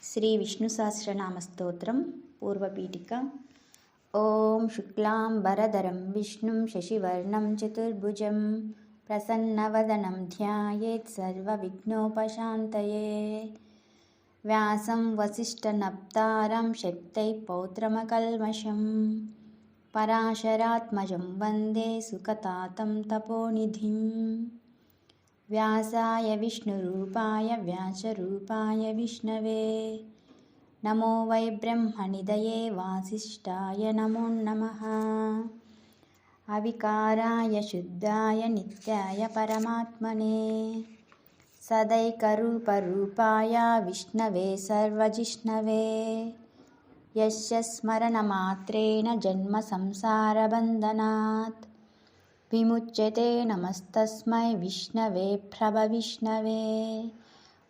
శ్రీ విష్ణు సహస్రనామ స్తోత్రం పూర్వపీఠిక. ఓం శుక్లాంబరధరం విష్ణుం శశివర్ణం చతుర్భుజం ప్రసన్నవదనం ధ్యాయేత్ సర్వవిఘ్నోపశాంతయే. వ్యాసం వసిష్ఠనప్తారం శక్తైః పౌత్రమకల్మషం పరాశరాత్మజం వందే సుఖతాతం తపోనిధిం. వ్యాసాయ విష్ణురూపాయ వ్యాసరూపాయ విష్ణవే నమో వై బ్రహ్మనిధయే వాసిష్ఠాయ నమో నమః. అవికారాయ శుద్ధాయ నిత్యాయ పరమాత్మనే సదైకరూపరూపాయ విష్ణవే సర్వజిష్ణవే. యస్య స్మరణమాత్రేణ జన్మ సంసారబంధనాత్ విముచ్యతే. నమస్తస్మై విష్ణవే ప్రభవిష్ణవే.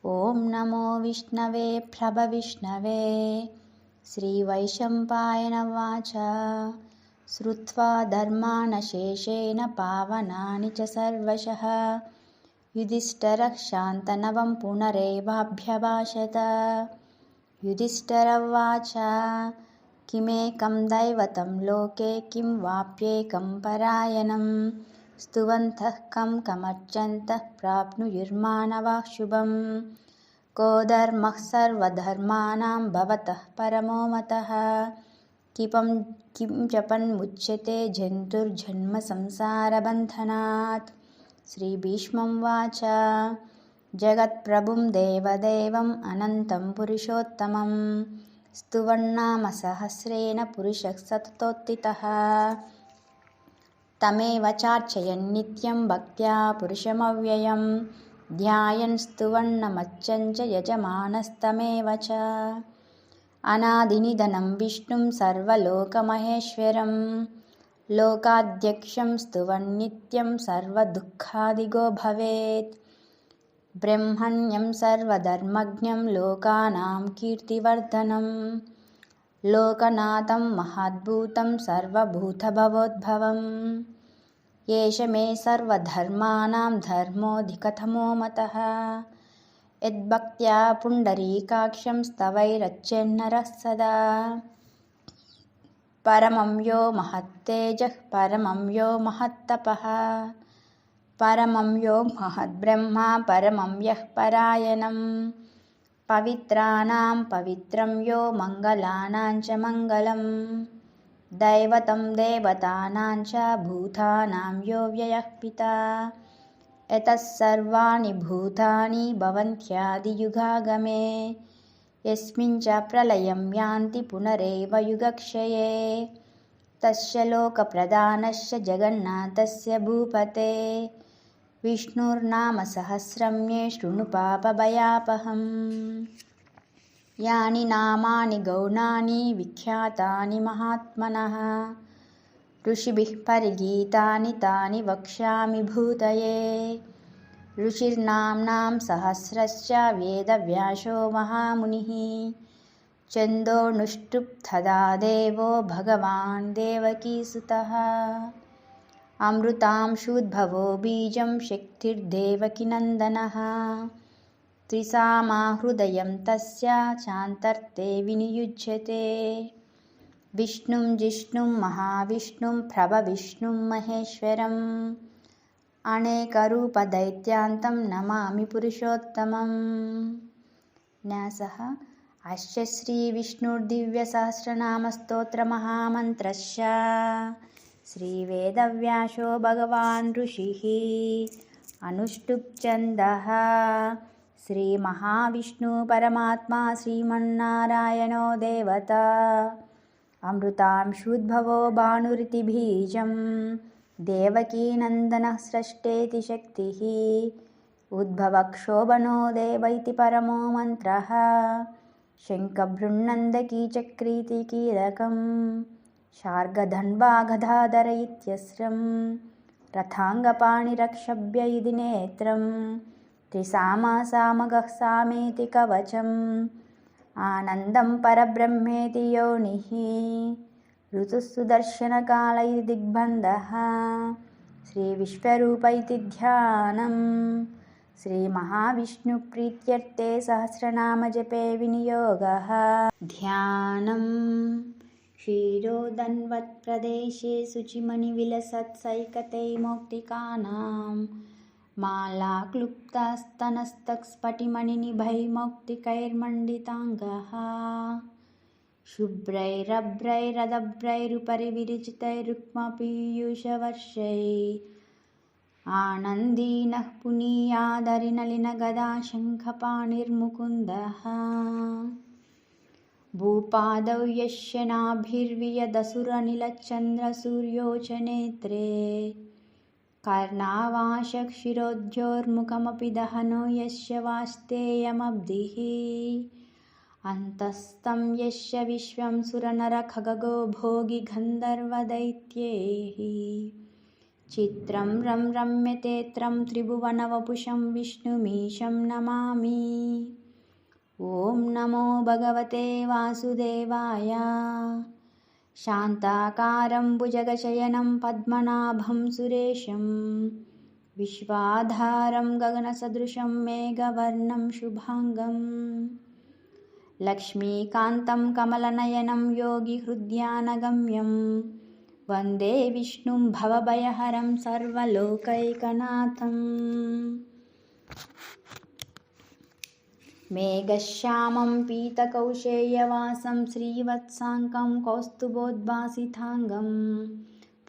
ఓం నమో విష్ణవే ప్రభవిష్ణవే. శ్రీవైశంపాయన వాచ శ్రుత్వా ధర్మానశేషేణ పావనాని చ సర్వశః యుధిష్ఠిరః శాంతనవం పునరేవాభ్యభాషత. యుధిష్ఠిరవ్వాచ కిమేకం దైవతం లోకే కిం వాప్యేకం పరాయణం స్తువంతః కం కమర్చन्तః ప్రాప్నుయుర్మానవాః శుభం. కో ధర్మః సర్వధర్మాణాం భవతః పరమో మతః కిం జపన్ముచ్యతే జంతుర్జన్మ సంసారబంధనాత్. శ్రీభీష్మం వాచ జగత్ప్రభుం దేవదేవం అనంతం పురుషోత్తమం స్తువన్నామ సహస్రేణ పురుషः సతతోత్థితः. తమేవ చార్చయన్ నిత్యం భక్త్యా పురుషమవ్యయం ధ్యాయన్ స్తువన్నమర్చన్ చ యజమానస్తమేవ చ. అనాదినిధనం విష్ణుం సర్వలోకమహేశ్వరం లోకాధ్యక్షం స్తువన్నిత్యం సర్వదుఃఖాదిగో భవేత్. బ్రహ్మణ్యం సర్వధర్మజ్ఞం లోకానాం కీర్తివర్ధనం లోకనాథం మహాద్భూతం సర్వభూతభవోద్భవం. ఏష మే సర్వధర్మాణాం ధర్మోధికతమో మతః యద్భక్త్యా పుండరీకాక్షం స్తవైరచ్చెన్నరః సదా. పరమం యో మహత్తేజః పరమం యో మహత్తపః పరమం యో మహద్బ్రహ్మ పరమం యః పరాయణం. పవిత్రాణాం పవిత్రం యో మంగళానాం చ మంగళం దైవతం దేవతానాం చ భూతానాం యో వ్యయః పితా. యతః సర్వాణి భూతాని భవంత్యాదియుగాగమే యస్మిన్ చ ప్రళయం యాంతి పునరేవ యుగక్షయే. తస్య లోకప్రధానస్య జగన్నాథస్య భూపతే విష్ణుర్నామ సహస్రం మే శృణు పాపభయాపహం. యాని నామాని గౌణాని విఖ్యాతాని మహాత్మనః ఋషిభిః పరిగీతాని తాని వక్ష్యామి భూతయే. ఋషిర్నామ్నాం సహస్రస్య వేదవ్యాసో మహామునిః ఛందోనుష్టుప్తదా దేవో భగవాన్ దేవకీసుతః. అమృతాంశూద్భవో బీజం శక్తిర్దేవకీనందనః త్రిసామా హృదయం తస్య చాంతర్తే వినియుజ్యతే. విష్ణుం జిష్ణుం మహావిష్ణుం ప్రభవిష్ణుం మహేశ్వరం అనేకరూపదైత్యాంతం నమామి పురుషోత్తమం. న్యాసః అస్య శ్రీవిష్ణుర్దివ్యసహస్రనామస్తోత్రమహామంత్రస్య శ్రీవేదవ్యాసో భగవాన్ ఋషిः అనుష్టుప్ ఛందః. శ్రీమహావిష్ణు పరమాత్మా శ్రీమన్నారాయణో దేవతా అమృతాంశూద్భవో భానురితి బీజం దేవకీనందనః స్రష్టేతి శక్తిః ఉద్భవక్షోభనో దేవ ఇతి పరమో మంత్రః. శంఖభృన్నందకీచక్రీతి కీలకం శార్గధన్వాగధాధర ఇత్యస్రం రథాంగపాణిరక్షభ్య ఇది నేత్రం త్రిసామా సామగః సామేతి కవచం ఆనందం పరబ్రహ్మేతి యోనిః ఋతుః సుదర్శనకాల ఇతి దిగ్బంధః. శ్రీవిశ్వరూప ఇతి ధ్యానం श्रीमहाविष्णुप्रीत्यर्थे सहस्रनामजपे विनियोगः। ध्यानं क्षीरोदन्वत्प्रदेशे शुचिमणिविलसत्सैकतै मौक्तिकानां मालाक्लुप्तस्तनस्तक्स्फटिमणिनिभैर्मौक्तिकैर्मण्डिताङ्गः शुभ्रैरभ्रैरदभ्रैरुपरि विरचितैरुक्मपीयूषवर्षैः आनन्दीनः पुनीयादरिनलिनगदाशङ्खपाणिर्मुकुन्दः भूपादौ यस्य नाभिर्वियदसुरनिलच्चन्द्रसूर्योचनेत्रे कर्णावाशक्षिरोद्योर्मुखमपि दहनो यस्य वास्तेयमब्धिः अन्तस्तं यस्य विश्वं सुरनरखगो भोगि गन्धर्वदैत्यैः चित्रं रम्यतेत्रं त्रिभुवनवपुषं विष्णुमीशं नमामि। ॐ नमो भगवते वासुदेवाय। शान्ताकारं भुजगशयनं पद्मनाभं सुरेशं विश्वाधारं गगनसदृशं मेघवर्णं शुभाङ्गं लक्ष्मीकान्तं कमलनयनं योगिहृद्यानगम्यं वन्दे विष्णुं भवभयहरं सर्वलोकैकनाथम्। मेघश्यामं पीतकौशेयवासं श्रीवत्साङ्कं कौस्तुभोद्भासिताङ्गं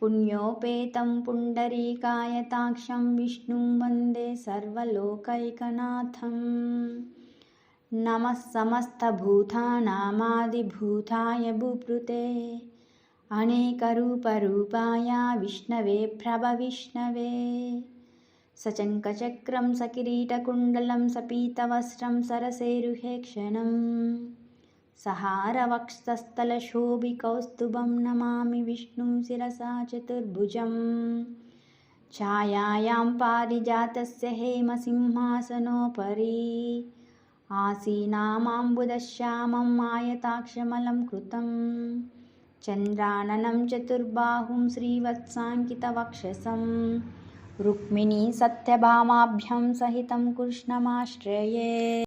पुण्योपेतं पुण्डरीकायताक्षं विष्णुं वन्दे सर्वलोकैकनाथम्। नमः समस्तभूतानामादिभूताय भूभृते अनेकरूपरूपाय विष्णवे प्रभविष्णवे सचङ्कचक्रं सकिरीटकुण्डलं सपीतवस्त्रं सरसेरुहेक्षणं सहारवक्षस्थलशोभिकौस्तुभं नमामि विष्णुं शिरसा चतुर्भुजं छायायां पारिजातस्य हेमसिंहासनोपरि आसीनामाम्बुदश्यामं आयताक्षमलं कृतं चन्द्राननं चतुर्बाहुं श्रीवत्साङ्कितवक्षसं रुक्मिणी सत्यभामाभ्यां सहितं कृष्णमाश्रये।